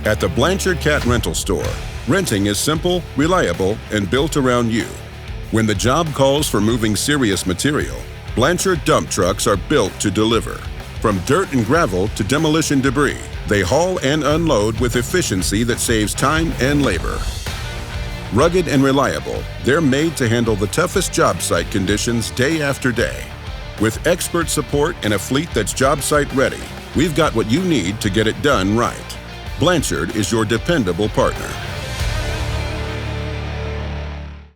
At the Blanchard Cat Rental Store, renting is simple, reliable, and built around you. When the job calls for moving serious material, Blanchard dump trucks are built to deliver. From dirt and gravel to demolition debris, they haul and unload with efficiency that saves time and labor. Rugged and reliable, they're made to handle the toughest job site conditions day after day. With expert support and a fleet that's job site ready, we've got what you need to get it done right. Blanchard is your dependable partner.